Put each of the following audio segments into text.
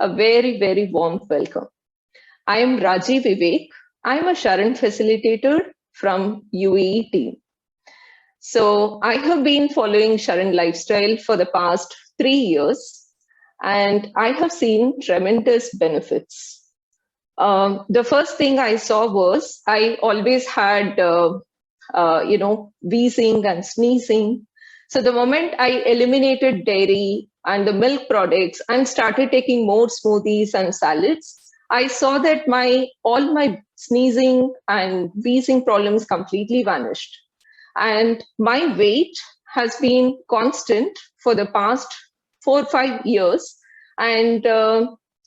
a very, very warm welcome. I am Raji Vivek. I am a SHARAN facilitator from UAE team. So I have been following SHARAN lifestyle for the past 3 years, and I have seen tremendous benefits. The first thing I saw was I always had, wheezing and sneezing. So the moment I eliminated dairy and the milk products and started taking more smoothies and salads, I saw that all my sneezing and wheezing problems completely vanished. And my weight has been constant for the past 4 or 5 years. And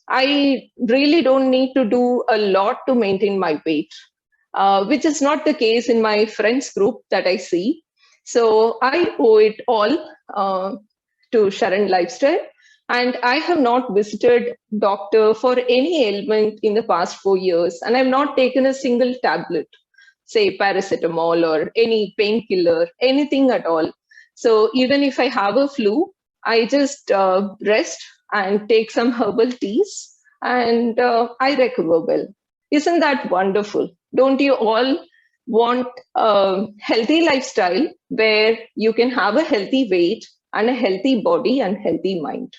I really don't need to do a lot to maintain my weight, which is not the case in my friends group that I see. So I owe it all to SHARAN Lifestyle. And I have not visited doctor for any ailment in the past 4 years. And I've not taken a single tablet, say paracetamol or any painkiller, anything at all. So even if I have a flu, I just rest and take some herbal teas and I recover well. Isn't that wonderful? Don't you all want a healthy lifestyle where you can have a healthy weight and a healthy body and healthy mind?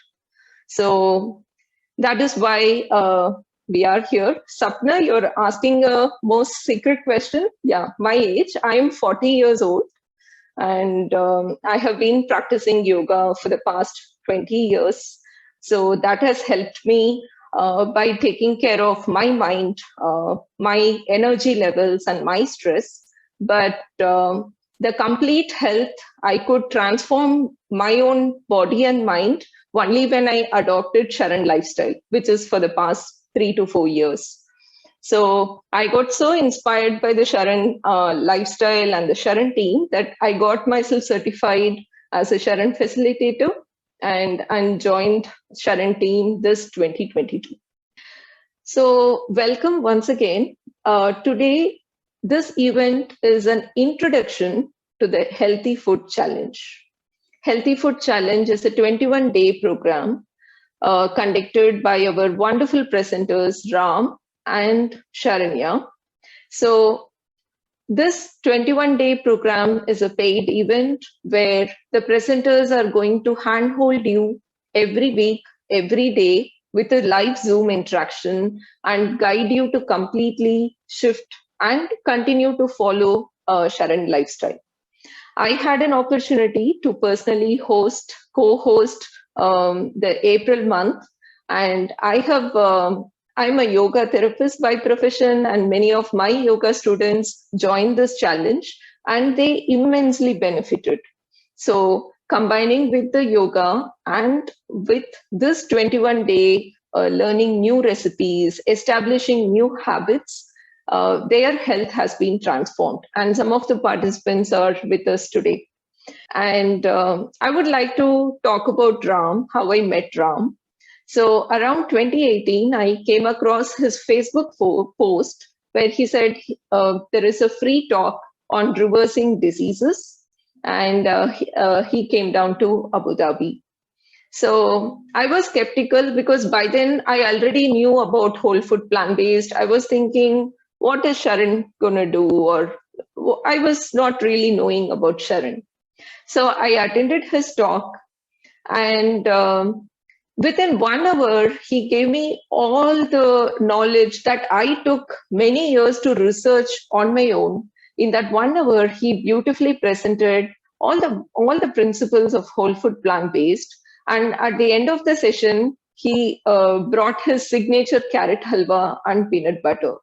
So that is why we are here. Sapna, you're asking a most secret question. Yeah, my age, I am 40 years old and I have been practicing yoga for the past 20 years. So that has helped me by taking care of my mind, my energy levels and my stress. But the complete health, I could transform my own body and mind only when I adopted SHARAN lifestyle, which is for the past 3 to 4 years. So I got so inspired by the SHARAN lifestyle and the SHARAN team that I got myself certified as a SHARAN facilitator and joined SHARAN team this 2022. So welcome once again. Today, this event is an introduction to the Healthy Food Challenge. Healthy Food Challenge is a 21-day program conducted by our wonderful presenters, Ram and Sharanya. So this 21-day program is a paid event where the presenters are going to handhold you every week, every day with a live Zoom interaction and guide you to completely shift and continue to follow SHARAN lifestyle. I had an opportunity to personally co-host the April month, and I'm a yoga therapist by profession, and many of my yoga students joined this challenge, and they immensely benefited. So combining with the yoga and with this 21-day learning new recipes, establishing new habits, their health has been transformed. And some of the participants are with us today. And I would like to talk about Ram, how I met Ram. So around 2018, I came across his Facebook post where he said there is a free talk on reversing diseases. And he came down to Abu Dhabi. So I was skeptical because by then I already knew about whole food plant-based. I was thinking, what is SHARAN gonna do? Or I was not really knowing about SHARAN. So I attended his talk, and within 1 hour, he gave me all the knowledge that I took many years to research on my own. In that 1 hour, he beautifully presented all the principles of whole food plant-based. And at the end of the session, he brought his signature carrot halwa and peanut butter.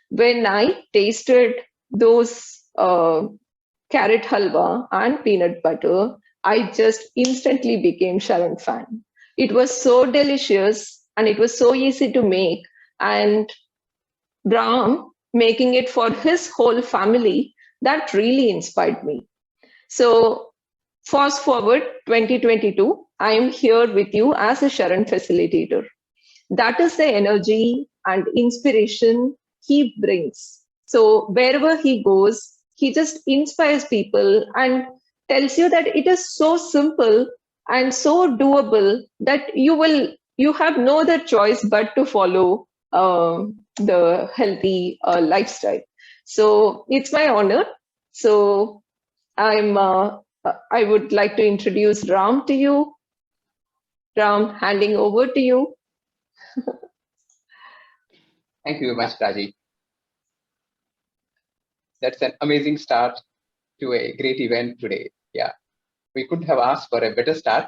When I tasted those carrot halwa and peanut butter, I just instantly became SHARAN fan. It was so delicious and it was so easy to make. And Ram making it for his whole family, that really inspired me. So fast forward 2022, I am here with you as a SHARAN facilitator. That is the energy and inspiration he brings. So wherever he goes, he just inspires people and tells you that it is so simple and so doable that you will you have no other choice but to follow the healthy lifestyle. So it's my honor. So I would like to introduce Ram to you. Ram, handing over to you. Thank you very much, Raji. That's an amazing start to a great event today. Yeah, we couldn't have asked for a better start.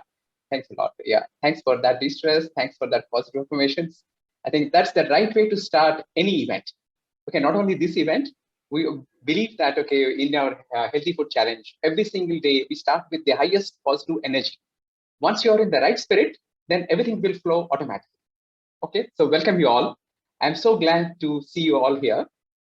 Thanks a lot. Yeah, thanks for that distress. Thanks for that positive informations. I think that's the right way to start any event. Okay, not only this event, we believe that, okay, in our healthy food challenge, every single day we start with the highest positive energy. Once you're in the right spirit, then everything will flow automatically. Okay, so welcome you all. I'm so glad to see you all here.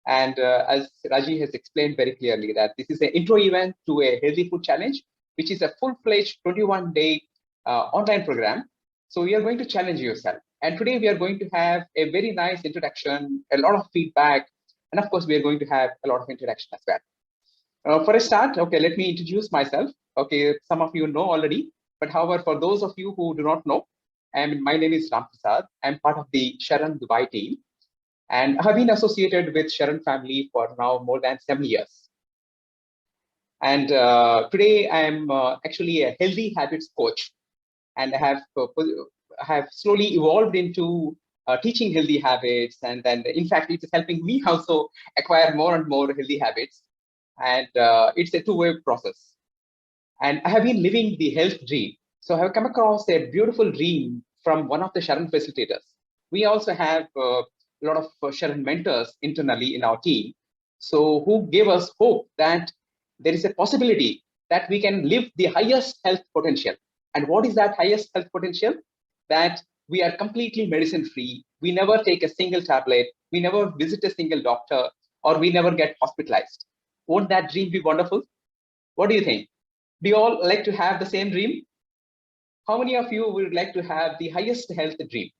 And as Raji has explained very clearly, that this is an intro event to a healthy food challenge, which is a full-fledged 21-day online program. So we are going to challenge yourself. And today we are going to have a very nice introduction, a lot of feedback, and of course, we are going to have a lot of interaction as well. For a start, okay, let me introduce myself. Okay, some of you know already, but however, for those of you who do not know, my name is Ram Prasad. I'm part of the SHARAN Dubai team. And I have been associated with SHARAN family for now more than 7 years. And today I'm actually a healthy habits coach, and I have slowly evolved into teaching healthy habits. And then, in fact, it is helping me also acquire more and more healthy habits. And it's a two-way process. And I have been living the health dream. So I have come across a beautiful dream from one of the SHARAN facilitators. We also have a lot of SHARAN mentors internally in our team. So who gave us hope that there is a possibility that we can live the highest health potential. And what is that highest health potential? That we are completely medicine free. We never take a single tablet. We never visit a single doctor, or we never get hospitalized. Won't that dream be wonderful? What do you think? Do you all like to have the same dream? How many of you would like to have the highest health dream?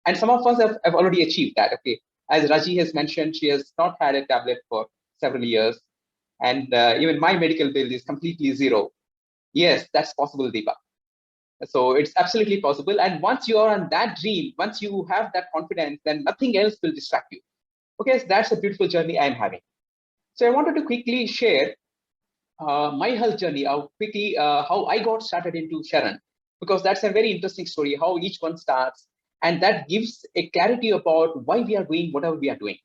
And some of us have already achieved that. Okay, as Raji has mentioned, she has not had a tablet for several years, and even my medical bill is completely zero. Yes, that's possible, Deepa. So it's absolutely possible. And once you are on that dream, once you have that confidence, then nothing else will distract you. Okay, so that's a beautiful journey I'm having. So I wanted to quickly share my health journey, how I got started into SHARAN, because that's a very interesting story, how each one starts, and that gives a clarity about why we are doing whatever we are doing.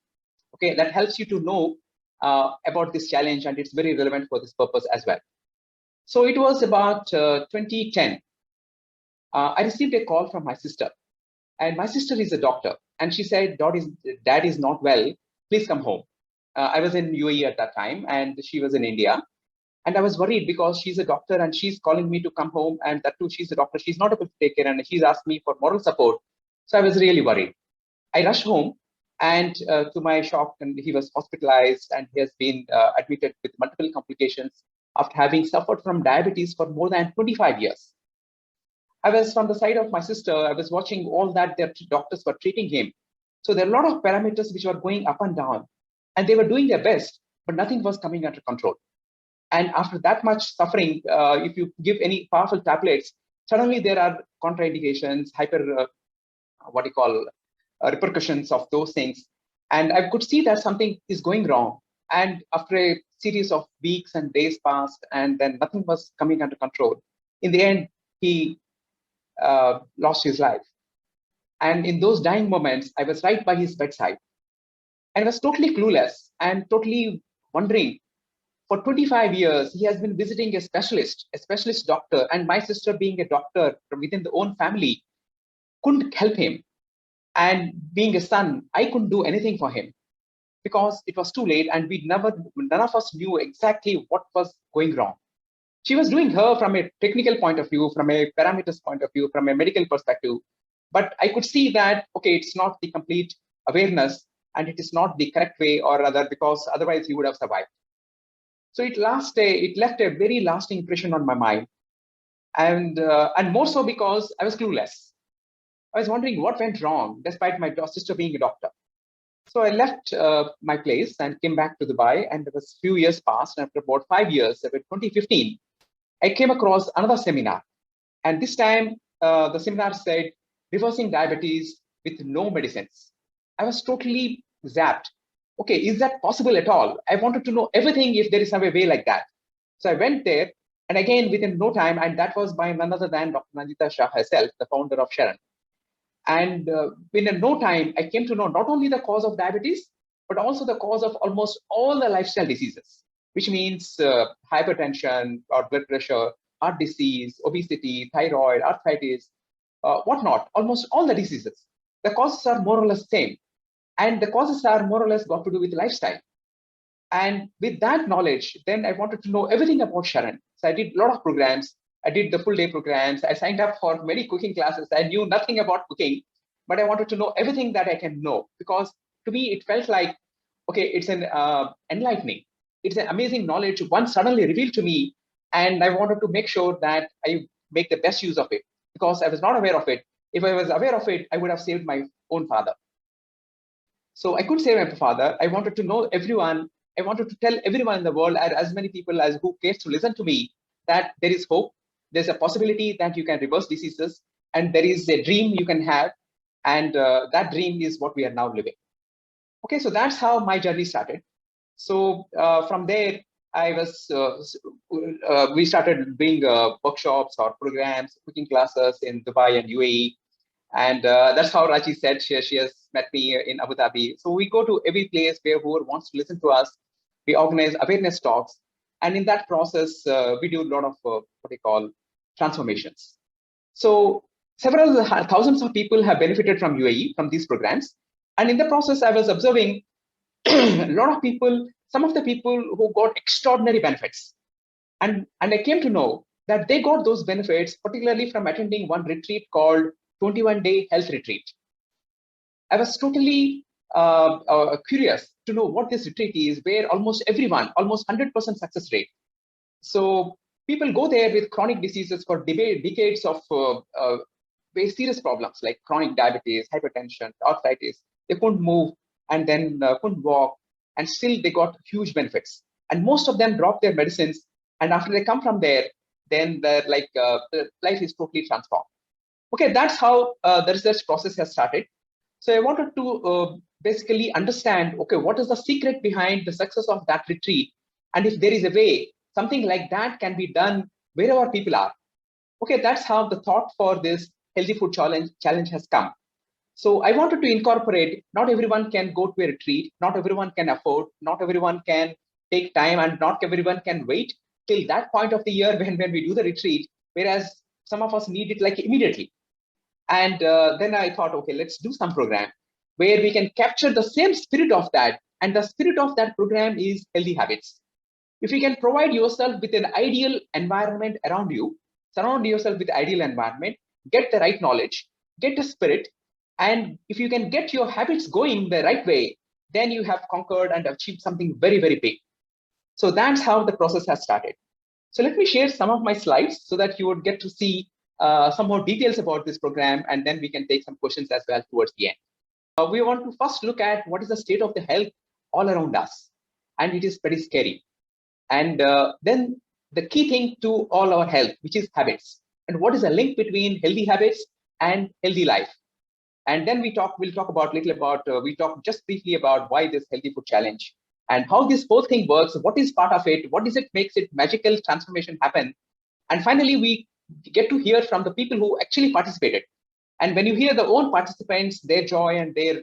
Okay, that helps you to know about this challenge, and it's very relevant for this purpose as well. So it was about 2010. I received a call from my sister, and my sister is a doctor, and she said, Dad is not well, please come home. I was in UAE at that time, and she was in India. And I was worried because she's a doctor and she's calling me to come home, and that too, she's a doctor. She's not able to take care, and she's asked me for moral support. So I was really worried. I rushed home, and to my shock, and he was hospitalized, and he has been admitted with multiple complications after having suffered from diabetes for more than 25 years. I was from the side of my sister. I was watching all that their doctors were treating him. So there are a lot of parameters which were going up and down, and they were doing their best, but nothing was coming under control. And after that much suffering, if you give any powerful tablets, suddenly there are contraindications, repercussions of those things. And I could see that something is going wrong. And after a series of weeks and days passed, and then nothing was coming under control. In the end, he lost his life. And in those dying moments, I was right by his bedside, and I was totally clueless and totally wondering. For 25 years, he has been visiting a specialist doctor, and my sister, being a doctor from within the own family, couldn't help him. And being a son, I couldn't do anything for him because it was too late, and none of us knew exactly what was going wrong. She was doing her from a technical point of view, from a parameters point of view, from a medical perspective. But I could see that, okay, it's not the complete awareness, and it is not the correct way, or rather, because otherwise he would have survived. So it left a very lasting impression on my mind, and more so because I was clueless. I was wondering what went wrong, despite my sister being a doctor. So I left my place and came back to Dubai, and there was a few years passed. And after about 5 years, about 2015, I came across another seminar, and this time the seminar said, reversing diabetes with no medicines. I was totally zapped. Okay, is that possible at all? I wanted to know everything if there is some way like that. So I went there, and again, within no time, and that was by none other than Dr. Nandita Shah herself, the founder of SHARAN. And within no time, I came to know not only the cause of diabetes, but also the cause of almost all the lifestyle diseases, which means hypertension or blood pressure, heart disease, obesity, thyroid, arthritis, whatnot, almost all the diseases. The causes are more or less same. And the causes are more or less got to do with lifestyle. And with that knowledge, then I wanted to know everything about SHARAN. So I did a lot of programs. I did the full day programs. I signed up for many cooking classes. I knew nothing about cooking, but I wanted to know everything that I can know, because to me, it felt like, okay, it's an enlightening. It's an amazing knowledge one suddenly revealed to me. And I wanted to make sure that I make the best use of it, because I was not aware of it. If I was aware of it, I would have saved my own father. So I could save my father. I wanted to know everyone. I wanted to tell everyone in the world, as many people as who cares to listen to me, that there is hope. There's a possibility that you can reverse diseases, and there is a dream you can have, and that dream is what we are now living. Okay, so that's how my journey started. So from there, I was we started doing workshops or programs, cooking classes in Dubai and UAE. And that's how Raji said she has met me in Abu Dhabi. So we go to every place where whoever wants to listen to us. We organize awareness talks. And in that process, we do a lot of what they call transformations. So several thousands of people have benefited from UAE, from these programs. And in the process, I was observing a lot of people, some of the people who got extraordinary benefits. And I came to know that they got those benefits, particularly from attending one retreat called 21-day health retreat. I was totally curious to know what this retreat is, where almost everyone, almost 100% success rate. So people go there with chronic diseases for decades of very serious problems like chronic diabetes, hypertension, arthritis. They couldn't move and then couldn't walk, and still they got huge benefits. And most of them dropped their medicines, and after they come from there, then their life is totally transformed. Okay, that's how the research process has started. So I wanted to basically understand, okay, what is the secret behind the success of that retreat? And if there is a way, something like that can be done wherever people are. Okay, that's how the thought for this healthy food challenge has come. So I wanted to incorporate, not everyone can go to a retreat, not everyone can afford, not everyone can take time, and not everyone can wait till that point of the year when we do the retreat, whereas some of us need it like immediately. And then I thought, okay, let's do some program where we can capture the same spirit of that. And the spirit of that program is healthy habits. If you can provide yourself with an ideal environment around you, surround yourself with ideal environment, get the right knowledge, get the spirit, and if you can get your habits going the right way, then you have conquered and achieved something very, very big. So that's how the process has started. So let me share some of my slides so that you would get to see some more details about this program, and then we can take some questions as well towards the end. We want to first look at what is the state of the health all around us, and it is pretty scary. And then the key thing to all our health, which is habits, and what is the link between healthy habits and healthy life. And then we'll talk we talk just briefly about why this healthy food challenge and how this whole thing works, what is part of it, what is it makes it magical transformation happen. And finally, we get to hear from the people who actually participated. And when you hear the own participants, their joy and their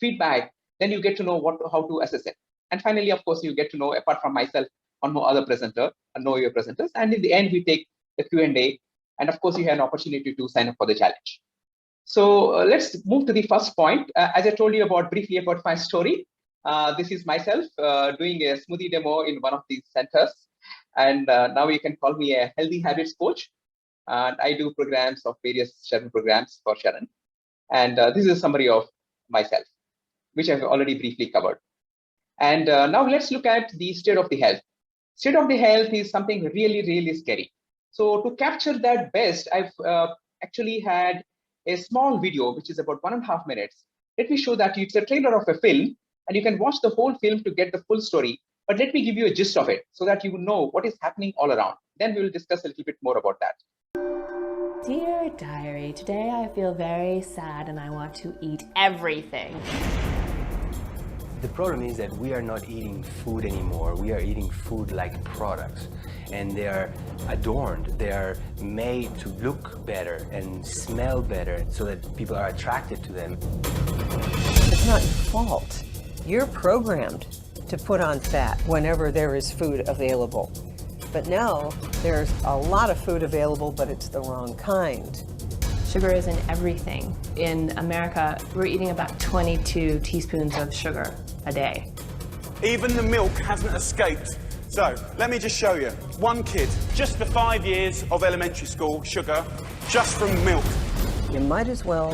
feedback, then you get to know how to assess it. And finally, of course, you get to know, apart from myself, or no other presenter, and know your presenters. And in the end, we take the Q&A. And of course, you have an opportunity to sign up for the challenge. So let's move to the first point. As I told you briefly about my story, this is myself doing a smoothie demo in one of these centers. And now you can call me a healthy habits coach. And I do programs of various SHARAN programs for SHARAN. And this is a summary of myself, which I've already briefly covered. And now let's look at the state of the health. State of the health is something really, really scary. So to capture that best, I've actually had a small video, which is about 1.5 minutes. Let me show that it's a trailer of a film, and you can watch the whole film to get the full story. But let me give you a gist of it so that you know what is happening all around. Then we will discuss a little bit more about that. Dear diary, today I feel very sad and I want to eat everything. The problem is that we are not eating food anymore. We are eating food like products. And they are adorned. They are made to look better and smell better so that people are attracted to them. It's not your fault. You're programmed to put on fat whenever there is food available. But now there's a lot of food available, but it's the wrong kind. Sugar is in everything. In America, we're eating about 22 teaspoons of sugar a day. Even the milk hasn't escaped. So, let me just show you. One kid, just for 5 years of elementary school, sugar, just from milk. You might as well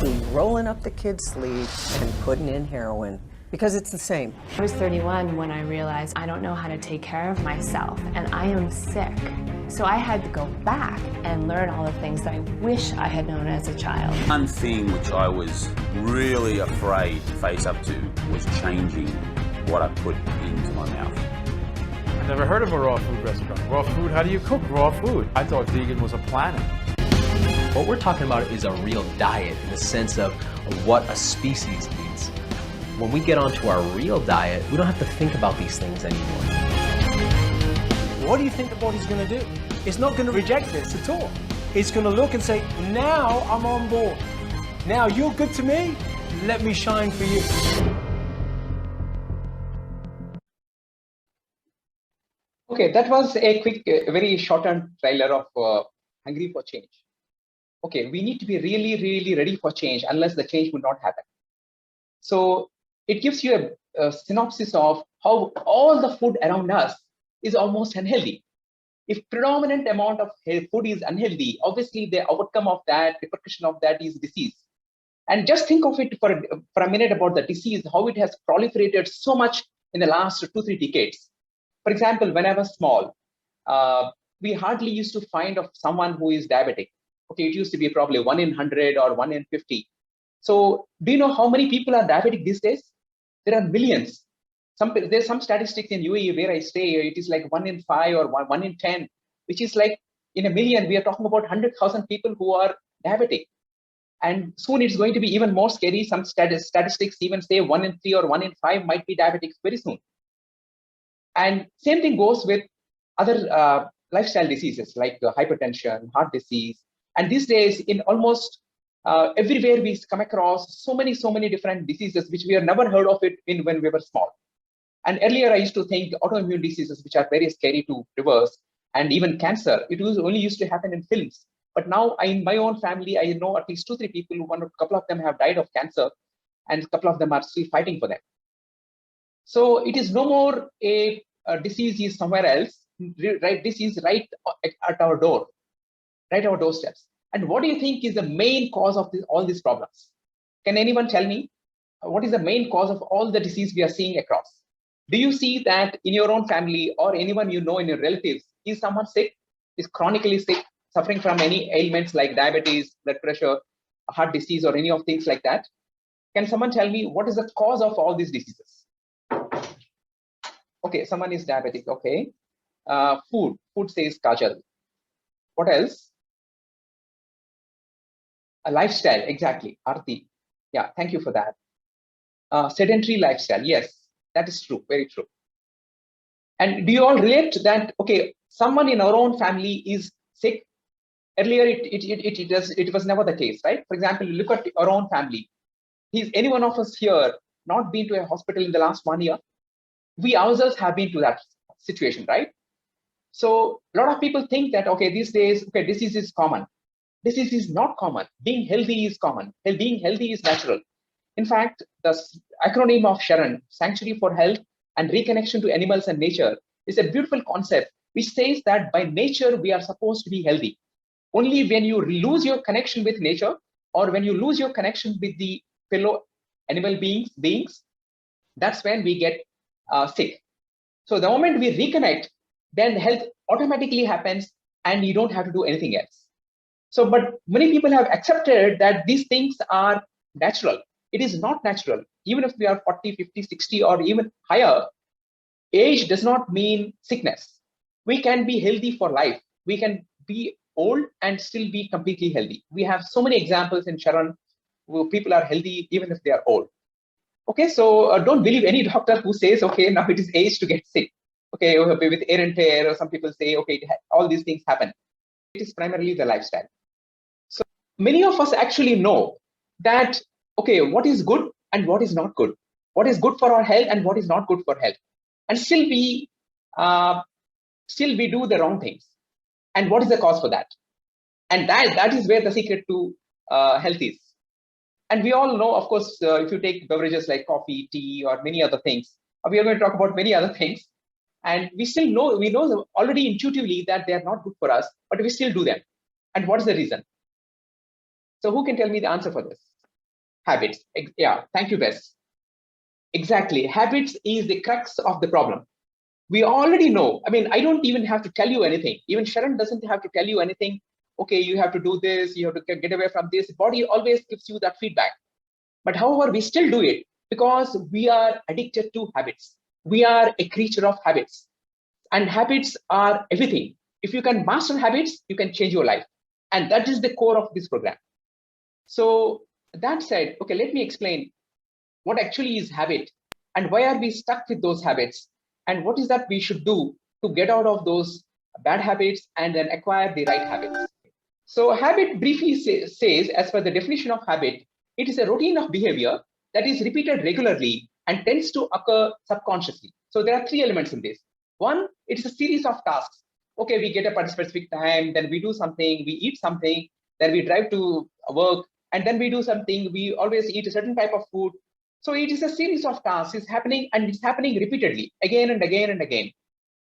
be rolling up the kid's sleeve and putting in heroin, because it's the same. I was 31 when I realized I don't know how to take care of myself and I am sick. So I had to go back and learn all the things that I wish I had known as a child. One thing which I was really afraid to face up to was changing what I put into my mouth. I never heard of a raw food restaurant. Raw food, how do you cook raw food? I thought vegan was a planet. What we're talking about is a real diet in the sense of what a species needs. When we get onto our real diet, we don't have to think about these things anymore. What do you think the body's going to do? It's not going to reject this at all. It's going to look and say, now I'm on board. Now you're good to me, let me shine for you. Okay, that was a quick, very shortened trailer of Hungry for Change. Okay, we need to be really, really ready for change, unless the change would not happen. So it gives you a synopsis of how all the food around us is almost unhealthy. If predominant amount of food is unhealthy, obviously the outcome of that, repercussion of that is disease. And just think of it for a minute about the disease, how it has proliferated so much in the last 2-3 decades. For example, when I was small, we hardly used to find of someone who is diabetic. Okay, it used to be probably 1 in 100 or 1 in 50. So do you know how many people are diabetic these days? There are millions. There's some statistics in UAE where I stay, it is like 1 in 5 or 1 in 10, which is like in a million, we are talking about 100,000 people who are diabetic. And soon it's going to be even more scary. Some statistics even say 1 in 3 or 1 in 5 might be diabetics very soon. And same thing goes with other lifestyle diseases like hypertension, heart disease. And these days, in almost everywhere we come across so many different diseases which we have never heard of it when we were small. And earlier I used to think autoimmune diseases, which are very scary to reverse, and even cancer, it was only used to happen in films. But now in my own family, I know at least 2-3 people, a couple of them have died of cancer, and a couple of them are still fighting for them. So it is no more a disease is somewhere else, right? This is right at our door, right our doorsteps. And what do you think is the main cause of all these problems? Can anyone tell me what is the main cause of all the disease we are seeing across? Do you see that in your own family or anyone you know in your relatives, is someone sick, is chronically sick, suffering from any ailments like diabetes, blood pressure, heart disease, or any of things like that? Can someone tell me what is the cause of all these diseases? Okay, someone is diabetic. Okay. Food says Kajal. What else? A lifestyle, exactly. Arti. Yeah, thank you for that. Sedentary lifestyle. Yes, that is true. Very true. And do you all relate that, okay, someone in our own family is sick? Earlier, it was never the case, right? For example, look at our own family. Is any one of us here not been to a hospital in the last 1 year? We ourselves have been to that situation, right? So a lot of people think that, okay, these days, okay, disease is common. Disease is not common. Being healthy is common. Being healthy is natural. In fact, the acronym of SHARAN, Sanctuary for Health and Reconnection to Animals and Nature, is a beautiful concept which says that by nature, we are supposed to be healthy. Only when you lose your connection with nature, or when you lose your connection with the fellow animal beings, that's when we get sick. So the moment we reconnect, then health automatically happens and you don't have to do anything else. So, but many people have accepted that these things are natural. It is not natural. Even if we are 40, 50, 60, or even higher, age does not mean sickness. We can be healthy for life. We can be old and still be completely healthy. We have so many examples in SHARAN where people are healthy even if they are old. Okay, so don't believe any doctor who says, okay, now it is age to get sick. Okay, with air and tear, or some people say, okay, all these things happen. It is primarily the lifestyle. So many of us actually know that, okay, what is good and what is not good, what is good for our health and what is not good for health, and still we do the wrong things. And what is the cause for that? And that is where the secret to health is. And we all know, of course, if you take beverages like coffee, tea, or many other things, we are going to talk about many other things. And we know already intuitively that they are not good for us, but we still do them. And what is the reason? So who can tell me the answer for this? Habits. Yeah, thank you, Bess. Exactly. Habits is the crux of the problem. We already know. I mean, I don't even have to tell you anything. Even SHARAN doesn't have to tell you anything. Okay, you have to do this, you have to get away from this. Body always gives you that feedback. But however, we still do it because we are addicted to habits. We are a creature of habits. And habits are everything. If you can master habits, you can change your life. And that is the core of this program. So that said, okay, let me explain what actually is habit and why are we stuck with those habits and what is that we should do to get out of those bad habits and then acquire the right habits. So habit briefly says, as per the definition of habit, it is a routine of behavior that is repeated regularly and tends to occur subconsciously. So there are three elements in this. One, it's a series of tasks. Okay, we get up at a specific time, then we do something, we eat something, then we drive to work, and then we do something, we always eat a certain type of food. So it is a series of tasks, it's happening and it's happening repeatedly, again and again and again.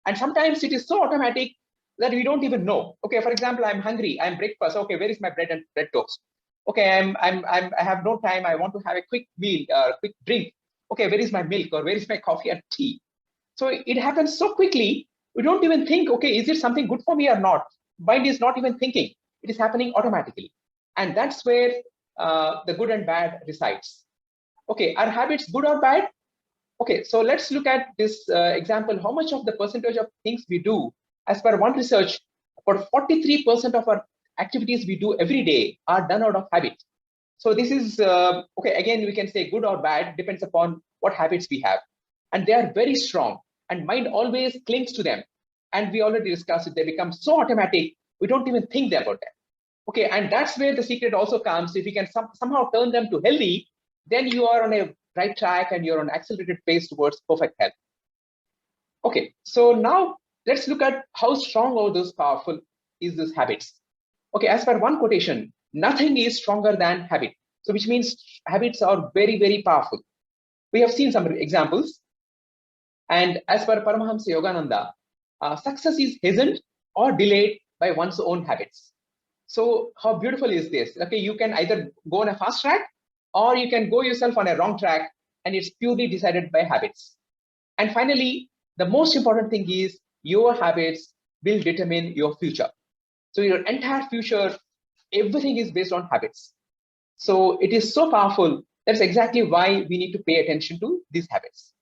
And sometimes it is so automatic that we don't even know. Okay, for example, I'm hungry, I'm breakfast. Okay, where is my bread and bread toast? Okay, I have no time. I want to have a quick meal, quick drink. Okay, where is my milk or where is my coffee and tea? So it happens so quickly. We don't even think, okay, is it something good for me or not? Mind is not even thinking. It is happening automatically. And that's where the good and bad resides. Okay, are habits good or bad? Okay, so let's look at this example. How much of the percentage of things we do, as per one research, about 43% of our activities we do every day are done out of habit. So this is, okay, again, we can say good or bad, depends upon what habits we have. And they are very strong and mind always clings to them. And we already discussed it, they become so automatic, we don't even think about them. Okay, and that's where the secret also comes. If we can somehow turn them to healthy, then you are on a right track and you're on accelerated pace towards perfect health. Okay, so now let's look at how strong or those powerful is these habits. Okay, as per one quotation, nothing is stronger than habit. So which means habits are very, very powerful. We have seen some examples. And as per Paramahamsa Yogananda, success is hastened or delayed by one's own habits. So how beautiful is this? Okay, you can either go on a fast track or you can go yourself on a wrong track, and it's purely decided by habits. And finally, the most important thing is your habits will determine your future. So your entire future, everything is based on habits. So it is so powerful. That's exactly why we need to pay attention to these habits.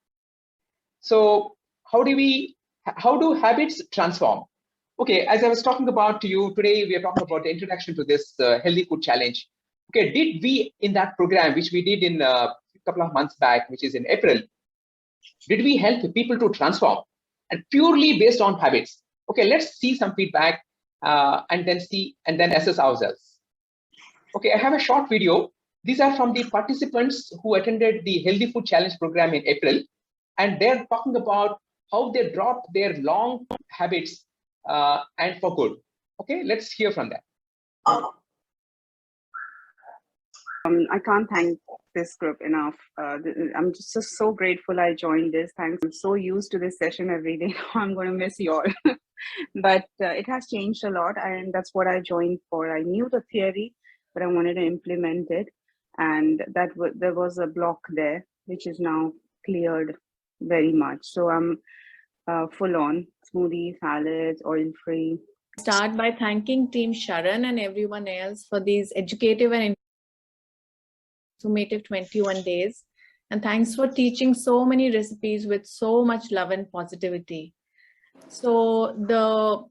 So how do habits transform? Okay, as I was talking about to you today, we are talking about the introduction to this healthy food challenge. Okay, did we in that program, which we did in a couple of months back, which is in April, did we help people to transform and purely based on habits? Okay, let's see some feedback and then assess ourselves. Okay, I have a short video. These are from the participants who attended the Healthy Food Challenge program in April, and they're talking about how they dropped their long habits and for good. Okay, let's hear from them. I can't thank this group enough. I'm just so grateful I joined this. Thanks. I'm so used to this session every day. I'm going to miss you all. But it has changed a lot, and that's what I joined for. I knew the theory, but I wanted to implement it. And there was a block there, which is now cleared very much. So I'm full on smoothies, salads, oil-free. Start by thanking Team SHARAN and everyone else for these educative and informative 21 days. And thanks for teaching so many recipes with so much love and positivity. So the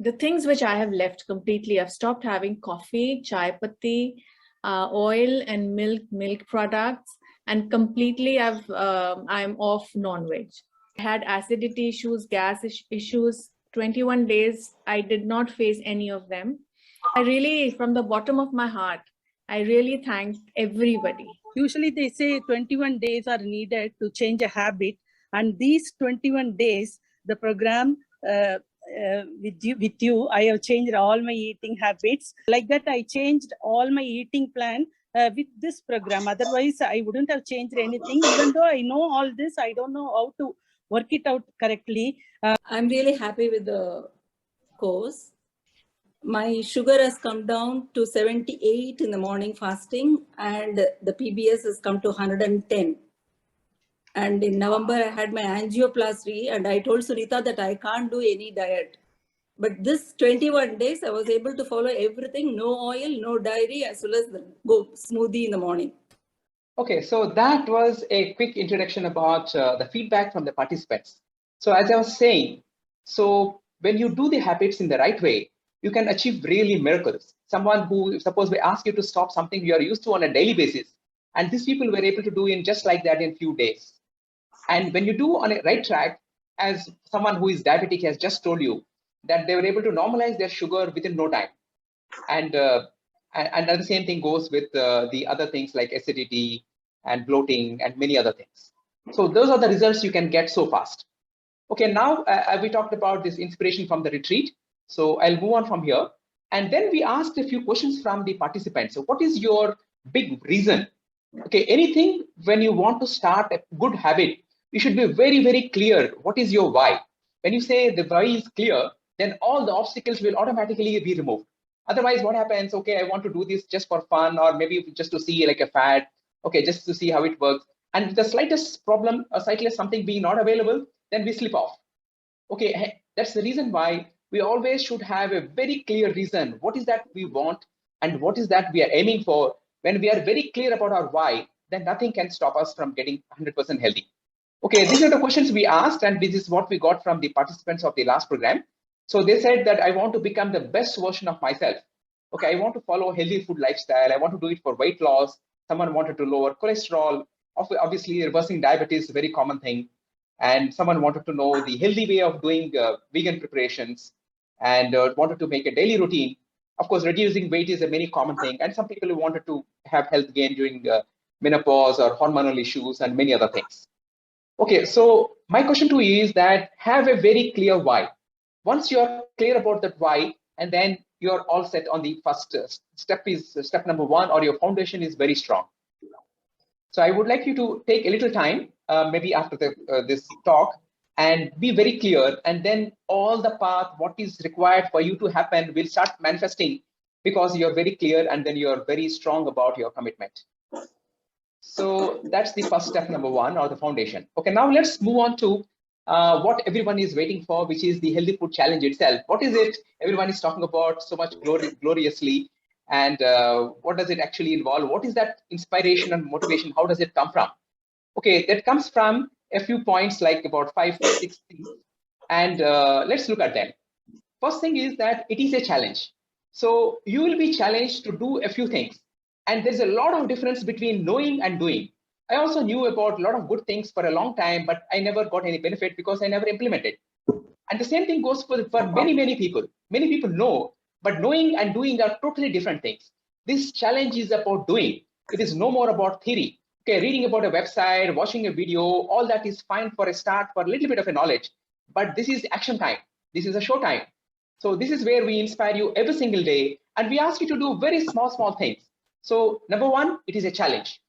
the things which I have left completely. I've stopped having coffee, chai patti, oil and milk products, and completely I'm off non-veg. I had acidity issues, gas issues. 21 days, I did not face any of them. I really, from the bottom of my heart, I really thank everybody. Usually they say 21 days are needed to change a habit, and these 21 days, the program with you, I have changed all my eating habits. Like that, I changed all my eating plan with this program. Otherwise, I wouldn't have changed anything. Even though I know all this, I don't know how to work it out correctly. I'm really happy with the course. My sugar has come down to 78 in the morning fasting, and the PBS has come to 110. And in November, I had my angioplasty, and I told Sunita that I can't do any diet. But this 21 days, I was able to follow everything, no oil, no dairy, as well as the smoothie in the morning. Okay, so that was a quick introduction about the feedback from the participants. So as I was saying, so when you do the habits in the right way, you can achieve really miracles. Someone who, suppose we ask you to stop something you are used to on a daily basis, and these people were able to do in just like that in few days. And when you do on a right track, as someone who is diabetic has just told you, that they were able to normalize their sugar within no time. And the same thing goes with the other things like acidity and bloating and many other things. So those are the results you can get so fast. Okay, now we talked about this inspiration from the retreat. So I'll move on from here. And then we asked a few questions from the participants. So what is your big reason? Okay, anything when you want to start a good habit, you should be very, very clear. What is your why? When you say the why is clear, then all the obstacles will automatically be removed. Otherwise, what happens? Okay, I want to do this just for fun, or maybe just to see like a fad. Okay, just to see how it works. And the slightest problem or slightest something being not available, then we slip off. Okay, that's the reason why we always should have a very clear reason. What is that we want and what is that we are aiming for? When we are very clear about our why, then nothing can stop us from getting 100% healthy. Okay, these are the questions we asked, and this is what we got from the participants of the last program. So they said that I want to become the best version of myself. Okay, I want to follow a healthy food lifestyle. I want to do it for weight loss. Someone wanted to lower cholesterol. Obviously, reversing diabetes is a very common thing. And someone wanted to know the healthy way of doing vegan preparations, and wanted to make a daily routine. Of course, reducing weight is a very common thing. And some people wanted to have health gain during menopause or hormonal issues and many other things. Okay, so my question to you is that have a very clear why. Once you're clear about that why, and then you're all set on the first step is step number one, or your foundation is very strong. So I would like you to take a little time, maybe after this talk, and be very clear, and then all the path, what is required for you to happen will start manifesting because you're very clear and then you're very strong about your commitment. So that's the first step number one, or the foundation. Okay, now let's move on to what everyone is waiting for, which is the healthy food challenge itself. What is it everyone is talking about so much gloriously, and what does it actually involve? What is that inspiration and motivation? How does it come from? Okay, that comes from a few points, like about 5 to 6 things, and let's look at them. First thing is that it is a challenge. So you will be challenged to do a few things. And there's a lot of difference between knowing and doing. I also knew about a lot of good things for a long time, but I never got any benefit because I never implemented. And the same thing goes for many, many people. Many people know, but knowing and doing are totally different things. This challenge is about doing. It is no more about theory. Okay, reading about a website, watching a video, all that is fine for a start, for a little bit of a knowledge. But this is action time. This is a show time. So this is where we inspire you every single day. And we ask you to do very small things. So number one, it is a challenge.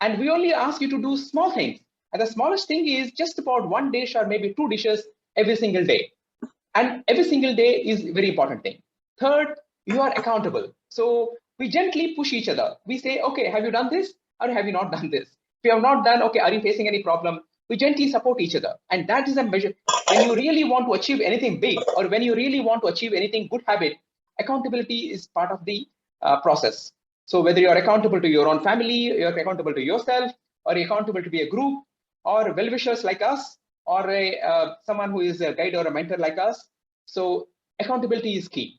And we only ask you to do small things. And the smallest thing is just about 1 dish or maybe 2 dishes every single day. And every single day is a very important thing. Third, you are accountable. So we gently push each other. We say, okay, have you done this or have you not done this? If you have not done, okay, are you facing any problem? We gently support each other. And that is a measure. When you really want to achieve anything big, or when you really want to achieve anything good habit, accountability is part of the process. So whether you're accountable to your own family, you're accountable to yourself, or you're accountable to be a group, or well-wishers like us, or someone who is a guide or a mentor like us. So accountability is key.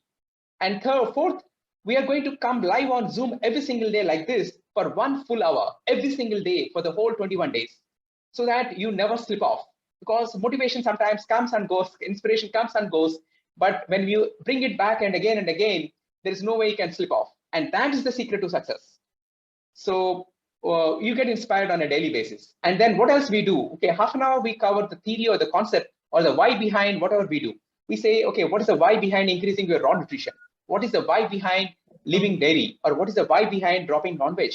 And fourth, we are going to come live on Zoom every single day like this for 1 full hour, every single day for the whole 21 days, so that you never slip off. Because motivation sometimes comes and goes, inspiration comes and goes, but when you bring it back and again, there is no way you can slip off. And that is the secret to success. So you get inspired on a daily basis. And then what else we do? Okay, half an hour we cover the theory or the concept or the why behind whatever we do. We say, okay, what is the why behind increasing your raw nutrition? What is the why behind leaving dairy? Or what is the why behind dropping non-veg?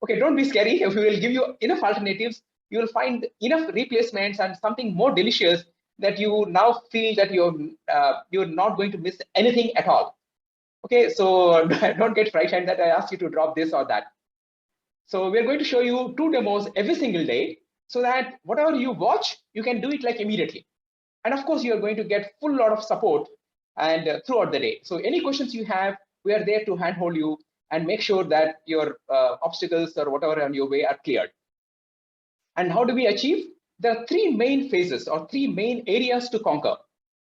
Okay, don't be scary. If we will give you enough alternatives, you will find enough replacements and something more delicious that you now feel that you're not going to miss anything at all. Okay, so don't get frightened that I asked you to drop this or that. So we're going to show you 2 demos every single day, so that whatever you watch, you can do it like immediately. And of course, you're going to get full lot of support and throughout the day. So any questions you have, we are there to handhold you and make sure that your obstacles or whatever on your way are cleared. And how do we achieve? There are 3 main phases or 3 main areas to conquer.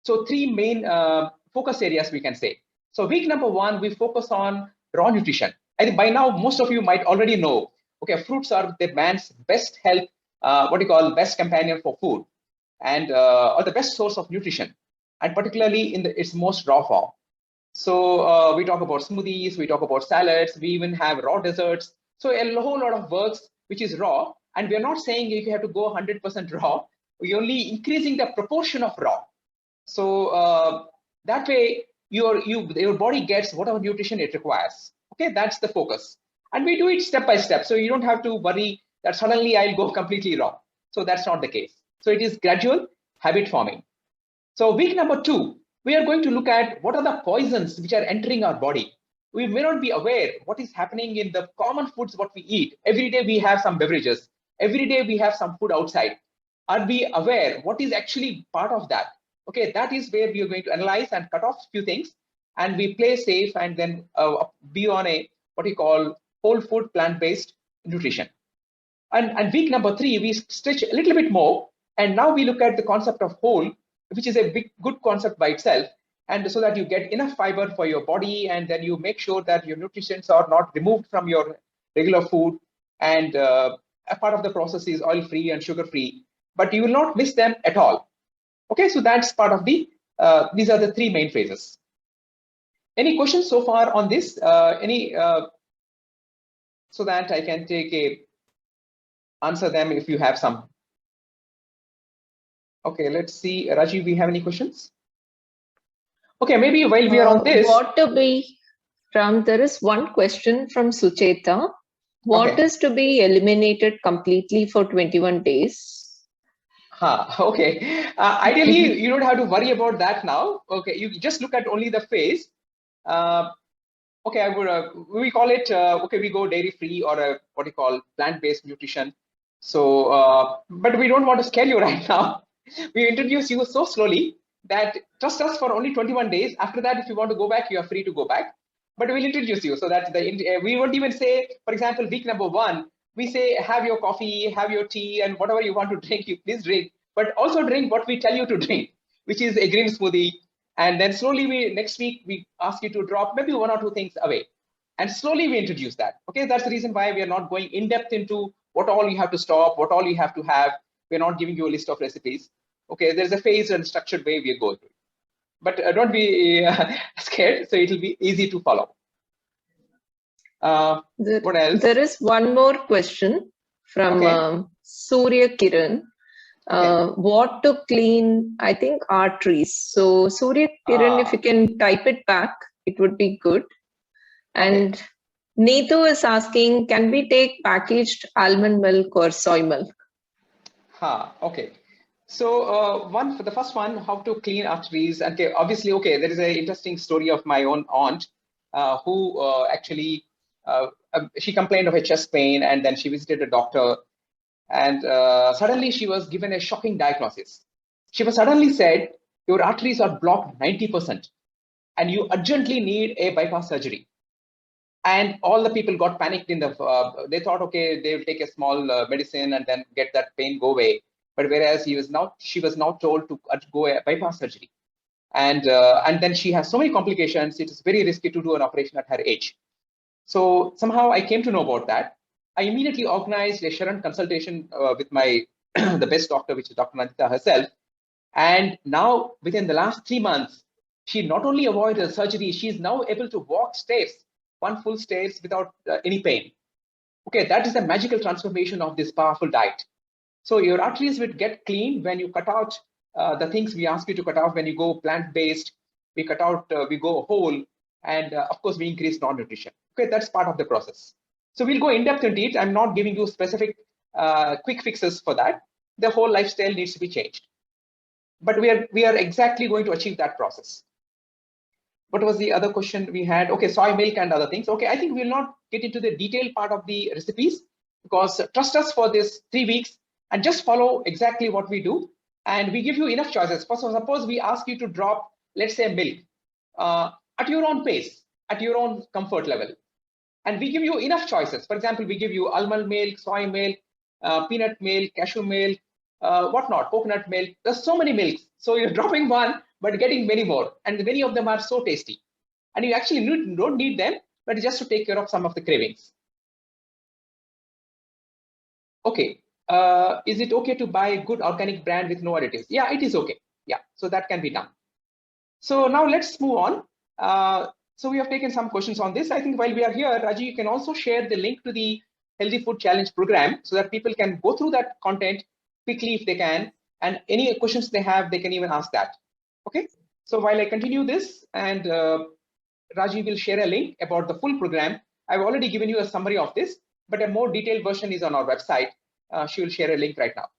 So 3 main focus areas we can say. So week number 1, we focus on raw nutrition. I think by now, most of you might already know, okay, fruits are the man's best health, best companion for food, and or the best source of nutrition, and particularly in its most raw form. So we talk about smoothies, we talk about salads, we even have raw desserts. So a whole lot of works which is raw, and we're not saying you have to go 100% raw. We're only increasing the proportion of raw. So that way your body gets whatever nutrition it requires. Okay, that's the focus. And we do it step by step. So you don't have to worry that suddenly I'll go completely raw. So that's not the case. So it is gradual habit forming. So week number 2, we are going to look at what are the poisons which are entering our body. We may not be aware what is happening in the common foods what we eat. Every day we have some beverages. Every day we have some food outside. Are we aware what is actually part of that? Okay, that is where we are going to analyze and cut off a few things, and we play safe and then be on a what we call whole food plant-based nutrition. And week number 3, we stretch a little bit more, and now we look at the concept of whole, which is a good concept by itself, and so that you get enough fiber for your body, and then you make sure that your nutrients are not removed from your regular food, and a part of the process is oil-free and sugar-free, but you will not miss them at all. Okay, so that's part of the, these are the 3 main phases. Any questions so far on this? So that I can answer them if you have some. Okay, let's see. Rajiv, we have any questions? Okay, maybe while we are on this. There is one question from Sucheta. What is to be eliminated completely for 21 days? Okay. Ideally, you don't have to worry about that now. Okay, you just look at only the phase. Okay, I would we call it okay, we go dairy free or what you call plant-based nutrition. So, but we don't want to scare you right now. We introduce you so slowly that trust us for only 21 days. After that, if you want to go back, you are free to go back. But we'll introduce you so that we won't even say, for example, week number 1, we say have your coffee, have your tea, and whatever you want to drink, you please drink. But also drink what we tell you to drink, which is a green smoothie. And then slowly next week we ask you to drop maybe 1 or 2 things away, and slowly we introduce that. Okay, that's the reason why we are not going in depth into what all you have to stop, what all you have to have. We're not giving you a list of recipes. Okay, there's a phased and structured way we go through. But don't be scared. So it will be easy to follow. What else? There is one more question from Surya Kiran. What to clean, I think, arteries. So Surya Kiran, if you can type it back, it would be good. And Neetu is asking, can we take packaged almond milk or soy milk? Okay. So the first one, how to clean arteries. Okay, obviously, there is an interesting story of my own aunt who actually, she complained of a chest pain, and then she visited a doctor, and suddenly she was given a shocking diagnosis. She was suddenly said, your arteries are blocked 90%, and you urgently need a bypass surgery. And all the people got panicked in the, they thought, okay, they will take a small medicine and then get that pain go away. But whereas she was now told to go a bypass surgery. And then she has so many complications. It is very risky to do an operation at her age. So somehow I came to know about that. I immediately organized a SHARAN consultation with my the best doctor, which is Dr. Nandita herself. And now within the last 3 months, she not only avoided the surgery, she is now able to walk stairs, one full stairs without any pain. Okay, that is the magical transformation of this powerful diet. So your arteries would get clean when you cut out the things we ask you to cut out. When you go plant-based, we cut out, we go whole, and of course we increase non-nutrition. Okay, that's part of the process. So we'll go in depth into it. I'm not giving you specific quick fixes for that. The whole lifestyle needs to be changed. But we are exactly going to achieve that process. What was the other question we had? Okay, soy milk and other things. Okay, I think we'll not get into the detailed part of the recipes, because trust us for this 3 weeks and just follow exactly what we do. And we give you enough choices. First, suppose we ask you to drop, let's say, milk at your own pace, at your own comfort level. And we give you enough choices. For example, we give you almond milk, soy milk, peanut milk, cashew milk, whatnot, coconut milk. There's so many milks. So you're dropping one, but getting many more. And many of them are so tasty. And you actually don't need them, but just to take care of some of the cravings. Okay, is it okay to buy a good organic brand with no additives? Yeah, it is okay. Yeah, so that can be done. So now let's move on. So we have taken some questions on this. I think while we are here, Raji, you can also share the link to the Healthy Food Challenge program so that people can go through that content quickly if they can. And any questions they have, they can even ask that. Okay, so while I continue this, and Raji will share a link about the full program. I've already given you a summary of this, but a more detailed version is on our website. She will share a link right now.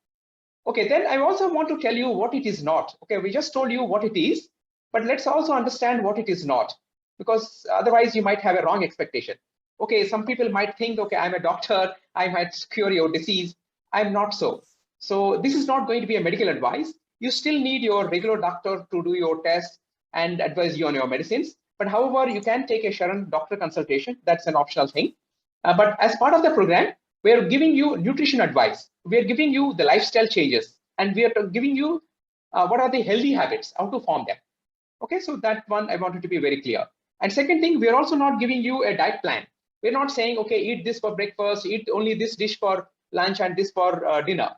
Okay, then I also want to tell you what it is not. Okay, we just told you what it is, but let's also understand what it is not, because otherwise you might have a wrong expectation. Okay, some people might think, okay, I'm a doctor, I might cure your disease. I'm not so. So this is not going to be a medical advice. You still need your regular doctor to do your tests and advise you on your medicines. But however, you can take a SHARAN doctor consultation. That's an optional thing. But as part of the program, we are giving you nutrition advice. We are giving you the lifestyle changes, and we are giving you what are the healthy habits, how to form them. Okay, so that one I wanted to be very clear. And second thing, we are also not giving you a diet plan. We're not saying, okay, eat this for breakfast, eat only this dish for lunch and this for dinner.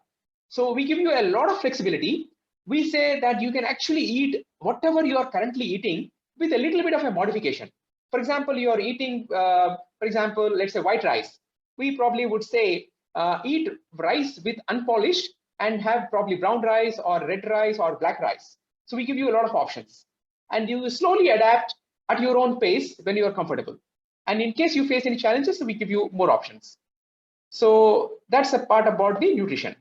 So we give you a lot of flexibility. We say that you can actually eat whatever you are currently eating with a little bit of a modification. For example, you are eating, for example, let's say white rice. We probably would say eat rice with unpolished and have probably brown rice or red rice or black rice. So we give you a lot of options, and you slowly adapt at your own pace when you are comfortable. And in case you face any challenges, we give you more options. So that's a part about the nutrition.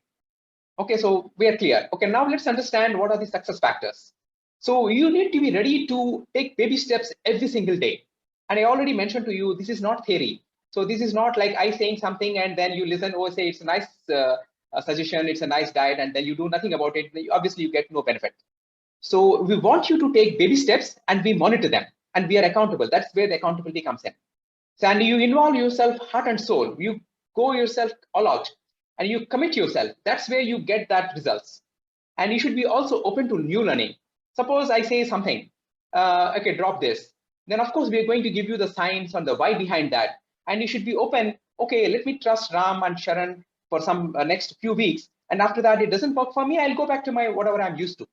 Okay, so we are clear. Okay, now let's understand what are the success factors. So you need to be ready to take baby steps every single day. And I already mentioned to you, this is not theory. So this is not like I saying something and then you listen, oh, say it's a nice suggestion, it's a nice diet, and then you do nothing about it. Obviously, you get no benefit. So we want you to take baby steps and we monitor them and we are accountable. That's where the accountability comes in. So, and you involve yourself heart and soul. You go yourself all out and you commit yourself. That's where you get that results. And you should be also open to new learning. Suppose I say something, okay, drop this. Then of course, we are going to give you the science on the why behind that. And you should be open, okay, let me trust Ram and SHARAN for some next few weeks. And after that, it doesn't work for me, I'll go back to my whatever I'm used to.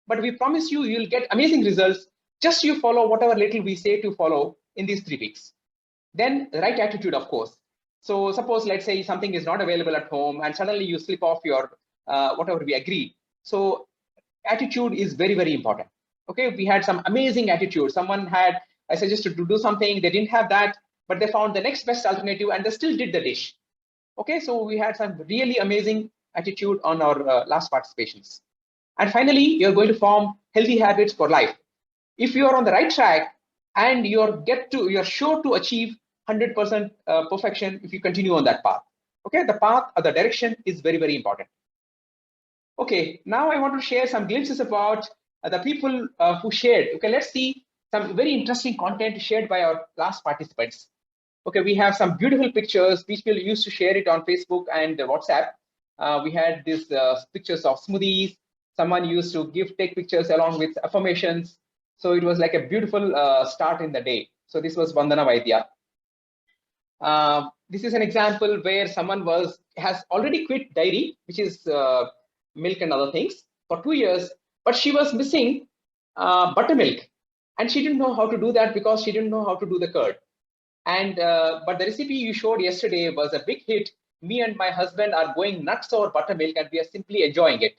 But we promise you, you'll get amazing results. Just you follow whatever little we say to follow in these 3 weeks. Then the right attitude, of course. So suppose, let's say something is not available at home and suddenly you slip off your whatever we agreed. So attitude is very, very important. Okay, we had some amazing attitude. Someone had, I suggested to do something, they didn't have that, but they found the next best alternative and they still did the dish. Okay, so we had some really amazing attitude on our last participations. And finally, you're going to form healthy habits for life. If you are on the right track and you're sure to achieve 100% perfection if you continue on that path. Okay, the path or the direction is very, very important. Okay, now I want to share some glimpses about the people who shared. Okay, let's see some very interesting content shared by our last participants. Okay, we have some beautiful pictures. People used to share it on Facebook and WhatsApp. We had these pictures of smoothies. Someone used to take pictures along with affirmations. So it was like a beautiful start in the day. So this was Vandana Vaidya. This is an example where someone has already quit dairy, which is milk and other things, for 2 years, but she was missing buttermilk, and she didn't know how to do that because she didn't know how to do the curd. And but the recipe you showed yesterday was a big hit. Me and my husband are going nuts over buttermilk, and we are simply enjoying it.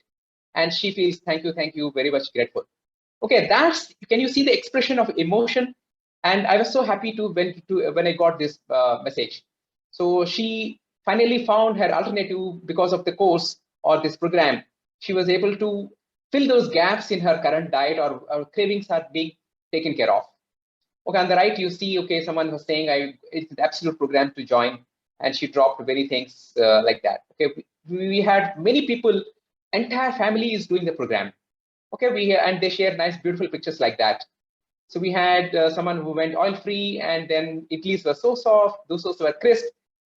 And she feels thank you, very much grateful. Okay, can you see the expression of emotion? And I was so happy when I got this message. So she finally found her alternative because of the course or this program. She was able to fill those gaps in her current diet, or cravings are being taken care of. Okay, on the right, you see, okay, someone was saying, it's an absolute program to join, and she dropped many things like that. Okay, we had many people, entire family is doing the program. Okay, and they share nice, beautiful pictures like that. So we had someone who went oil-free, and then idlis were so soft, those were crisp.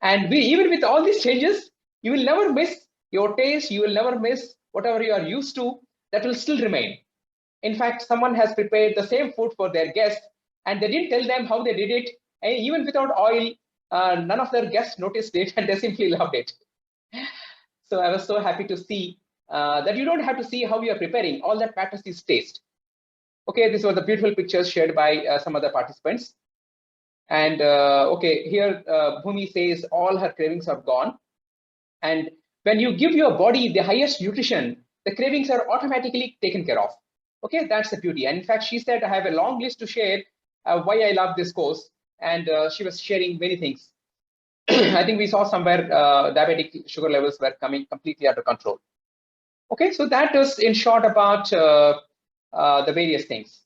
And even with all these changes, you will never miss your taste, you will never miss whatever you are used to, that will still remain. In fact, someone has prepared the same food for their guests, and they didn't tell them how they did it. And even without oil, none of their guests noticed it, and they simply loved it. So I was so happy to see that you don't have to see how you are preparing. All that matters is taste. Okay, this was the beautiful pictures shared by some other participants. And okay, here Bhumi says all her cravings are gone. And when you give your body the highest nutrition, the cravings are automatically taken care of. Okay, that's the beauty. And in fact, she said, I have a long list to share why I love this course. And she was sharing many things. I think we saw somewhere diabetic sugar levels were coming completely out of control. Okay, so that is in short about the various things.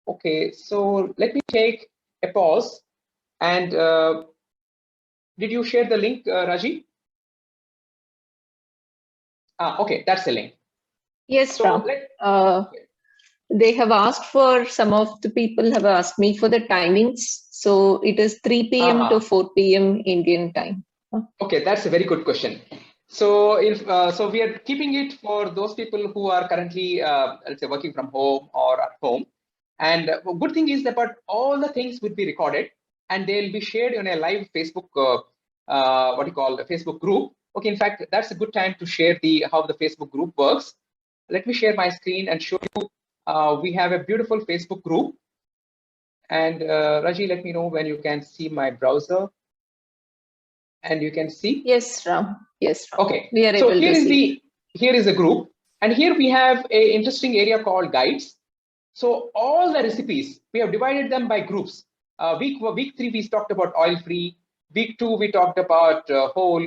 Okay, so let me take a pause. And did you share the link, Raji? Okay, that's the link. Yes, so Ram. They have asked for, some of the people have asked me for the timings. So it is 3 p.m. to 4 p.m. Indian time. Okay, that's a very good question. So if so, we are keeping it for those people who are currently, let's say, working from home or at home. And good thing is that all the things would be recorded, and they'll be shared in a live Facebook, what you call a Facebook group. Okay, in fact, that's a good time to share how the Facebook group works. Let me share my screen and show you. We have a beautiful Facebook group. And Raji, let me know when you can see my browser. And you can see. Yes, Ram. Yes, Ram. Okay. We are so able here to is see. Here is a group, and here we have a interesting area called guides. So all the recipes, we have divided them by groups. Week 3 we talked about oil-free. Week 2 we talked about whole,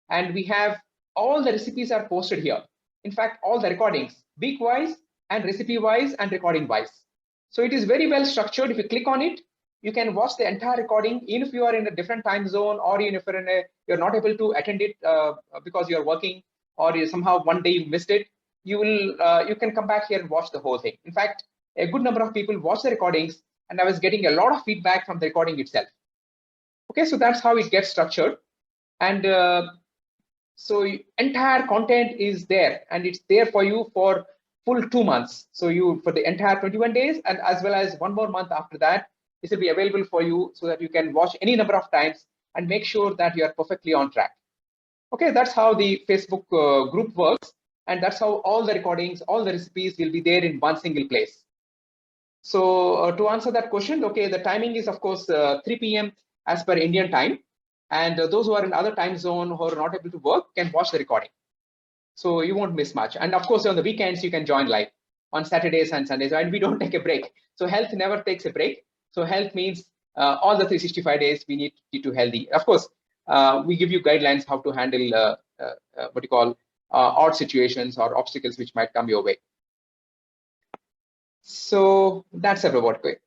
and we have all the recipes are posted here. In fact, all the recordings, week-wise and recipe-wise and recording-wise. So it is very well structured. If you click on it, you can watch the entire recording, even if you are in a different time zone, or even if you're not able to attend it because you're working, or somehow one day you missed it. You can come back here and watch the whole thing. In fact, a good number of people watch the recordings, and I was getting a lot of feedback from the recording itself. Okay, so that's how it gets structured. And so entire content is there, and it's there for you for full 2 months. So for the entire 21 days, and as well as 1 more month after that, this will be available for you so that you can watch any number of times and make sure that you are perfectly on track. Okay, that's how the Facebook group works, and that's how all the recordings, all the recipes will be there in one single place. So to answer that question, okay, the timing is of course 3 p.m. as per Indian time, and those who are in other time zone who are not able to work can watch the recording. So you won't miss much. And of course, on the weekends, you can join live on Saturdays and Sundays, and we don't take a break. So health never takes a break. So health means all the 365 days we need to keep you healthy. Of course, we give you guidelines how to handle what you call odd situations or obstacles which might come your way. So that's about it.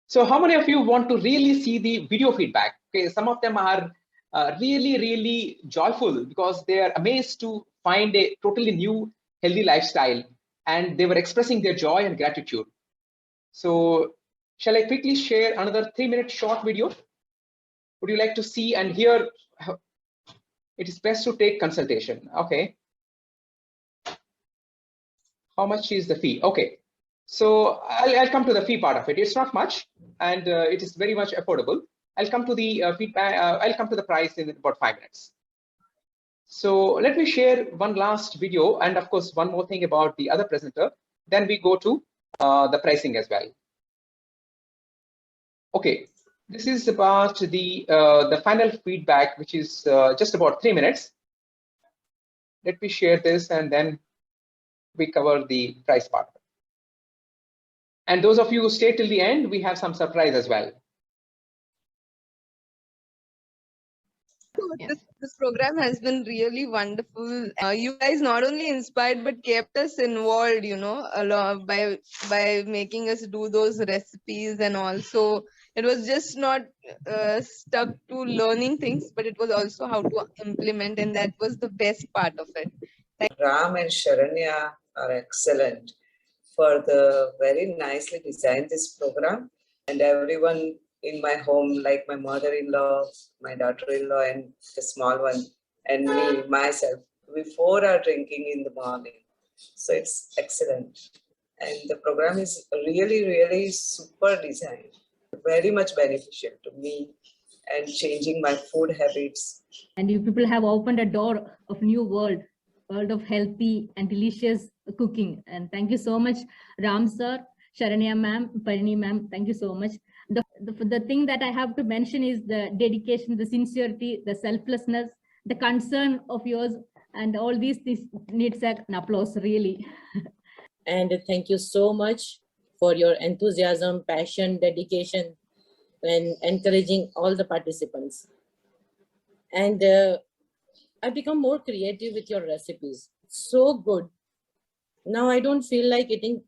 So how many of you want to really see the video feedback? Okay, some of them are really joyful because they are amazed to find a totally new healthy lifestyle, and they were expressing their joy and gratitude. So shall I quickly share another 3-minute short video? Would you like to see and hear? It is best to take consultation. Okay. How much is the fee? Okay. So I'll come to the fee part of it. It's not much, and it is very much affordable. I'll come to the feedback. I'll come to the price in about 5 minutes. So let me share one last video, and of course, one more thing about the other presenter. Then we go to the pricing as well. Okay, this is about the final feedback, which is just about 3 minutes. Let me share this, and then we cover the price part. And those of you who stay till the end, we have some surprise as well. This program has been really wonderful. You guys not only inspired but kept us involved, you know, a lot by making us do those recipes, and also it was just not stuck to learning things, but it was also how to implement, and that was the best part of it. Ram and Sharanya are excellent for the very nicely designed this program, and everyone in my home, like my mother-in-law, my daughter-in-law, and the small one, and me, myself, we four are drinking in the morning. So it's excellent. And the program is really, really super designed, very much beneficial to me and changing my food habits. And you people have opened a door of new world of healthy and delicious cooking. And thank you so much, Ram sir, Sharanya ma'am, Parini ma'am, thank you so much. The thing that I have to mention is the dedication, the sincerity, the selflessness, the concern of yours, and all these needs an applause, really. And thank you so much for your enthusiasm, passion, dedication, and encouraging all the participants. And I've become more creative with your recipes. So good. Now I don't feel like eating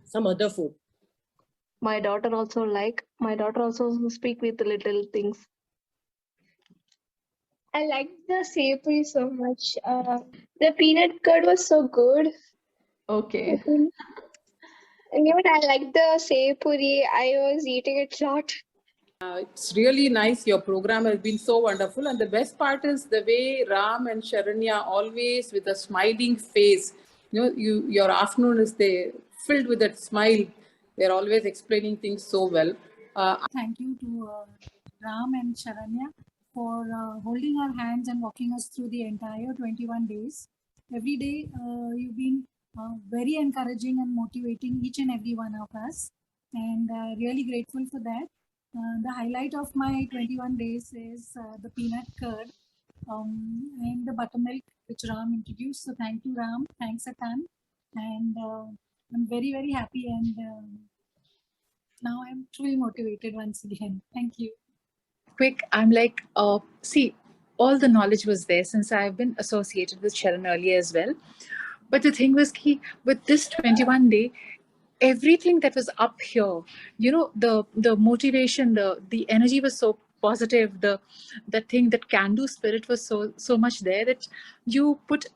some other food. My daughter also speak with little things. I like the savory so much. The peanut curd was so good. Okay. And even I like the savory. I was eating it a lot. It's really nice. Your program has been so wonderful. And the best part is the way Ram and Sharanya always with a smiling face. You know, your afternoon is filled with that smile. They're always explaining things so well. Thank you to Ram and Sharanya for holding our hands and walking us through the entire 21 days. Every day, you've been very encouraging and motivating each and every one of us. And really grateful for that. The highlight of my 21 days is the peanut curd and the buttermilk, which Ram introduced. So thank you, Ram. Thanks a ton. And I'm very, very happy. And now I'm truly motivated once again. Thank you. Quick, I'm like, see, all the knowledge was there since I've been associated with SHARAN earlier as well. But the thing was, with this 21 day, everything that was up here, you know, the motivation, the energy was so positive, the thing, that can-do spirit was so much there that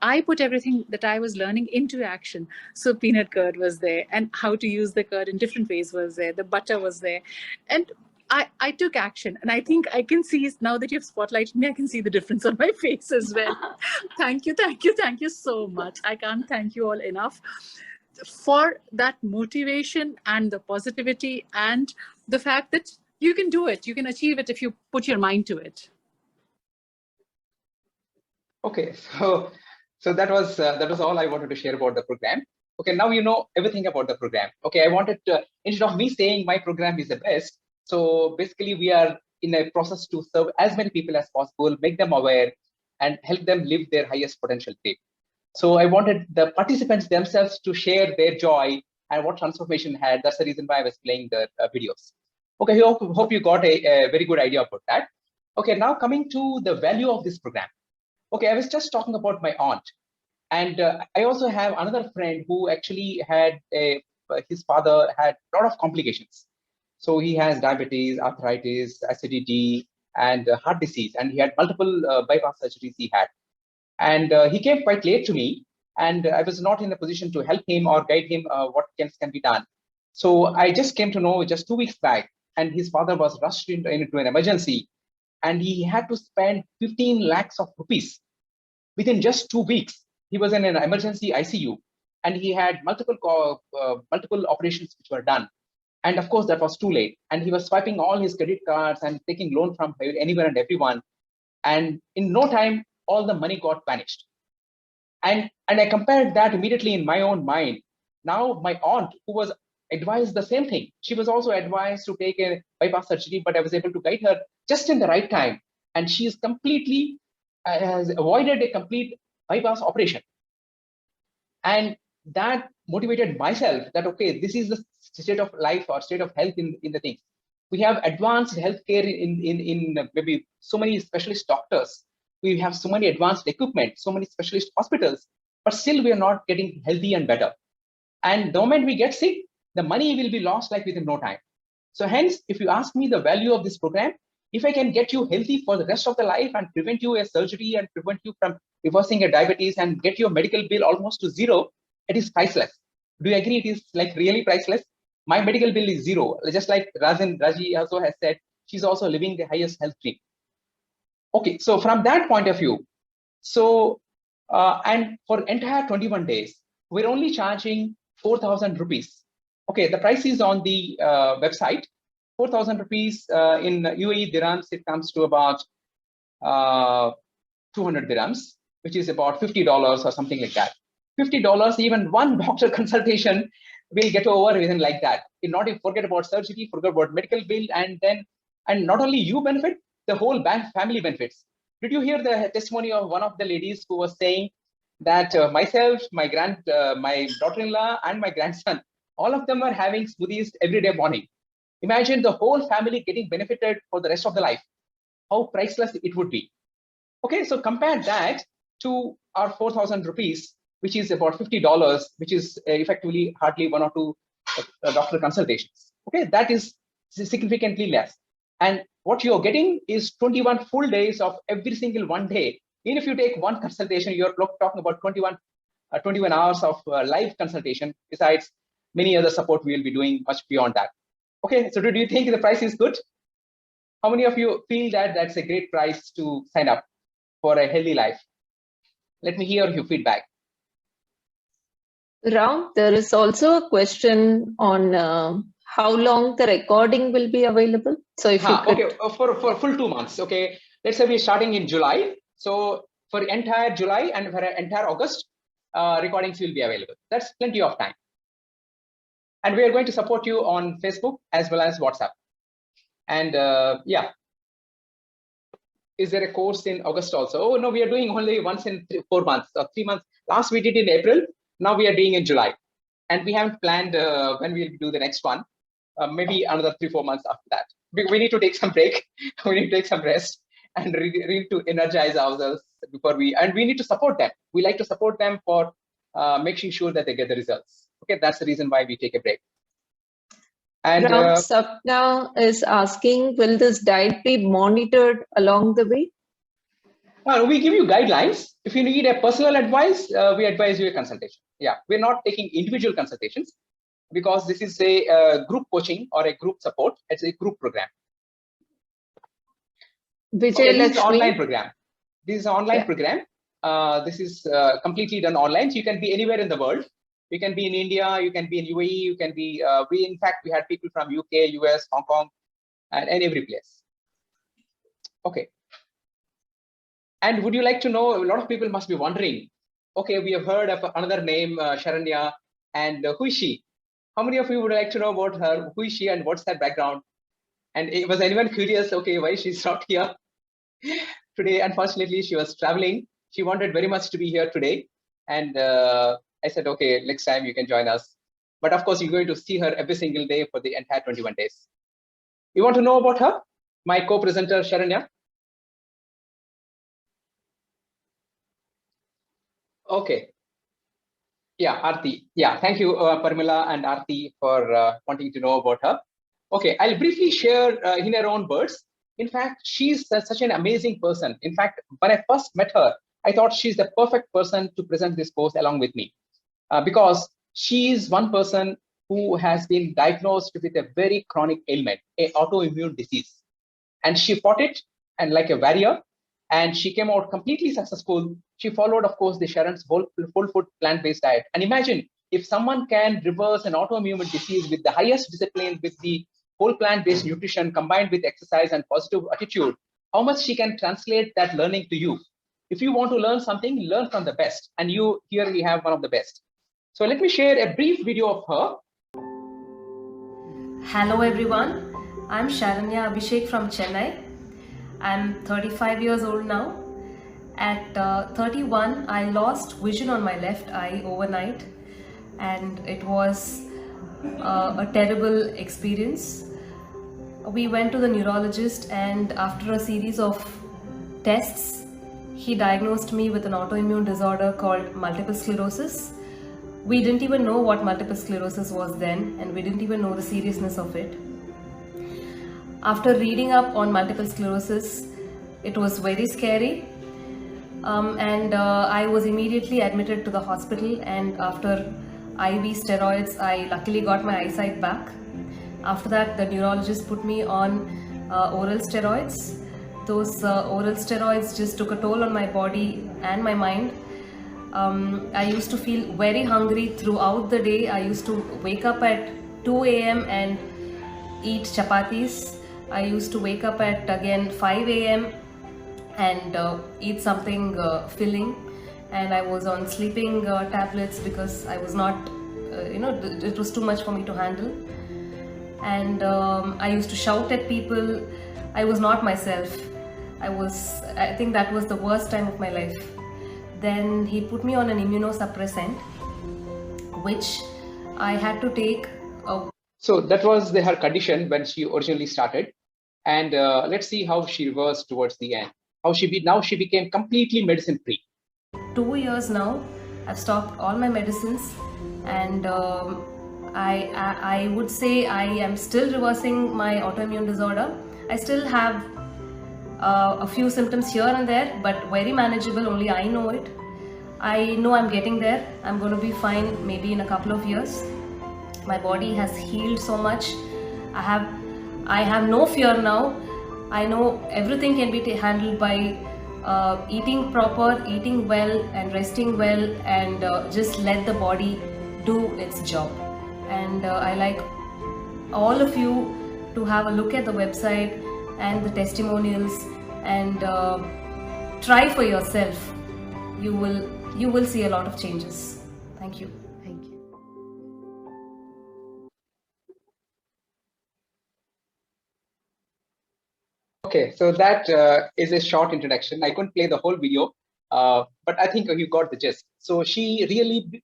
I put everything that I was learning into action. So peanut curd was there, and how to use the curd in different ways was there, the butter was there, and I took action. And I think I can see, now that you've spotlighted me, I can see the difference on my face as well. Thank you so much. I can't thank you all enough for that motivation and the positivity and the fact that you can do it, you can achieve it if you put your mind to it. Okay, so that was all I wanted to share about the program. Okay, now you know everything about the program. Okay, I wanted to, instead of me saying my program is the best, so basically we are in a process to serve as many people as possible, make them aware, and help them live their highest potential state. So I wanted the participants themselves to share their joy and what transformation had. That's the reason why I was playing the videos. Okay, I hope you got a very good idea about that. Okay, now coming to the value of this program. Okay, I was just talking about my aunt. And I also have another friend who actually had his father had a lot of complications. So he has diabetes, arthritis, acidity, and heart disease. And he had multiple bypass surgeries he had. And he came quite late to me, and I was not in a position to help him or guide him what can be done. So I just came to know just 2 weeks back, and his father was rushed into an emergency, and he had to spend 15 lakhs of rupees within just 2 weeks. He was in an emergency ICU, and he had multiple operations which were done. And of course, that was too late. And he was swiping all his credit cards and taking loan from anywhere and everyone. And in no time, all the money got vanished. And I compared that immediately in my own mind. Now my aunt, who was advised the same thing, she was also advised to take a bypass surgery, but I was able to guide her just in the right time. And she is completely, has avoided a complete bypass operation. And that motivated myself that, okay, this is the state of life or state of health in the things. We have advanced healthcare in maybe so many specialist doctors. We have so many advanced equipment, so many specialist hospitals, but still we are not getting healthy and better. And the moment we get sick, the money will be lost like within no time. So hence, if you ask me the value of this program, if I can get you healthy for the rest of the life and prevent you a surgery and prevent you from reversing a diabetes and get your medical bill almost to zero, it is priceless. Do you agree it is like really priceless? My medical bill is zero. Just like Raji also has said, she's also living the highest health dream. Okay, so from that point of view, so and for entire 21 days, we're only charging 4,000 rupees. Okay, the price is on the website. 4,000 rupees in UAE dirhams, it comes to about 200 dirhams, which is about $50 or something like that. $50, even one doctor consultation will get over within like that. You not even forget about surgery, forget about medical bill, and not only you benefit, the whole family benefits. Did you hear the testimony of one of the ladies who was saying that myself, my daughter-in-law, and my grandson, all of them are having smoothies every day morning. Imagine the whole family getting benefited for the rest of the life. How priceless it would be. Okay, so compare that to our 4,000 rupees, which is about $50, which is effectively hardly 1 or 2 doctor consultations. Okay, that is significantly less. And what you're getting is 21 full days of every single one day. Even if you take one consultation, you're talking about 21 hours of live consultation, besides many other support we will be doing much beyond that. Okay, so do you think the price is good? How many of you feel that that's a great price to sign up for a healthy life? Let me hear your feedback. Ram, there is also a question on how long the recording will be available. So if you could... Okay, for full 2 months. Okay, let's say we're starting in July. So for entire July and for entire August, recordings will be available. That's plenty of time. And we are going to support you on Facebook as well as WhatsApp. And yeah. Is there a course in August also? Oh, no, we are doing only once in 4 months or 3 months. Last we did in April. Now we are doing in July. And we haven't planned when we'll do the next one. Maybe another 3-4 months after that. We need to take some break. We need to take some rest and really to energize ourselves before we need to support them. We like to support them for making sure that they get the results. Okay, that's the reason why we take a break. And Sapna is asking, will this diet be monitored along the way? We give you guidelines. If you need a personal advice, we advise you a consultation. Yeah, we're not taking individual consultations because this is a group coaching or a group support. It's a group program. Vijay This is an online program. This is an online program. This is completely done online. So you can be anywhere in the world. You can be in India, you can be in UAE, you can be, in fact, we had people from UK, US, Hong Kong, and every place. Okay. And would you like to know, a lot of people must be wondering, okay, we have heard of another name, Sharanya, and who is she? How many of you would like to know about her? Who is she and what's her background? And was anyone curious, okay, why she's not here today? Unfortunately, she was traveling. She wanted very much to be here today. And I said, okay, next time you can join us. But of course, you're going to see her every single day for the entire 21 days. You want to know about her? My co-presenter, Sharanya? Okay. Yeah, Aarti. Yeah, thank you, Parmila and Aarti, for wanting to know about her. Okay, I'll briefly share in her own words. In fact, she's such an amazing person. In fact, when I first met her, I thought she's the perfect person to present this course along with me. Because she is one person who has been diagnosed with a very chronic ailment, an autoimmune disease. And she fought it and like a warrior. and she came out completely successful. She followed, of course, the SHARAN's whole food plant-based diet. And imagine if someone can reverse an autoimmune disease with the highest discipline, with the whole plant-based nutrition combined with exercise and positive attitude, how much she can translate that learning to you. If you want to learn something, learn from the best. And here we have one of the best. So let me share a brief video of her. Hello everyone, I'm Sharanya Abhishek from Chennai. I'm 35 years old now. At 31, I lost vision on my left eye overnight, and it was a terrible experience. We went to the neurologist, and after a series of tests, he diagnosed me with an autoimmune disorder called multiple sclerosis. We didn't even know what multiple sclerosis was then, and we didn't even know the seriousness of it. After reading up on multiple sclerosis, it was very scary, and I was immediately admitted to the hospital, and after IV steroids, I luckily got my eyesight back. After that, the neurologist put me on oral steroids. Those oral steroids just took a toll on my body and my mind. I used to feel very hungry throughout the day. I used to wake up at 2 a.m. and eat chapatis. I used to wake up at again 5 a.m. and eat something filling. And I was on sleeping tablets because I was not, it was too much for me to handle. And I used to shout at people. I was not myself. I think that was the worst time of my life. Then he put me on an immunosuppressant, which I had to take. So that was her condition when she originally started. And let's see how she reversed towards the end. Now she became completely medicine free. 2 years now, I've stopped all my medicines, and I would say I am still reversing my autoimmune disorder. I still have a few symptoms here and there, but very manageable, only I know it. I know I'm getting there. I'm going to be fine maybe in a couple of years. My body has healed so much. I have no fear now. I know everything can be handled by eating proper, eating well and resting well, and just let the body do its job. And I like all of you to have a look at the website and the testimonials, and try for yourself. You will see a lot of changes. Thank you. Thank you. Okay, so that is a short introduction. I couldn't play the whole video, but I think you got the gist. So she really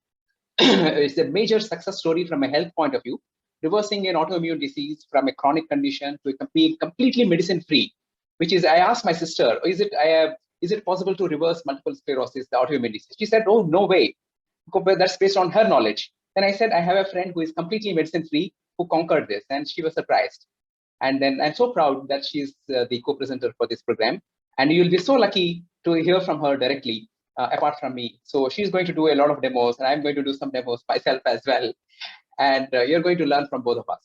is a major success story from a health point of view, reversing an autoimmune disease from a chronic condition to being completely medicine free. Which is, I asked my sister, is it possible to reverse multiple sclerosis, the autoimmune disease? She said, oh, no way. That's based on her knowledge. Then I said, I have a friend who is completely medicine free who conquered this, and she was surprised. And then I'm so proud that she's the co-presenter for this program. And you'll be so lucky to hear from her directly, apart from me. So she's going to do a lot of demos, and I'm going to do some demos myself as well. And you're going to learn from both of us.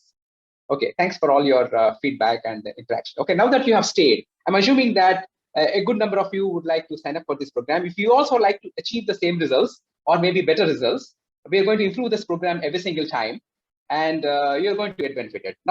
Okay, thanks for all your feedback and interaction. Okay, now that you have stayed, I'm assuming that a good number of you would like to sign up for this program. If you also like to achieve the same results or maybe better results, we are going to improve this program every single time, and you're going to get benefited. Now,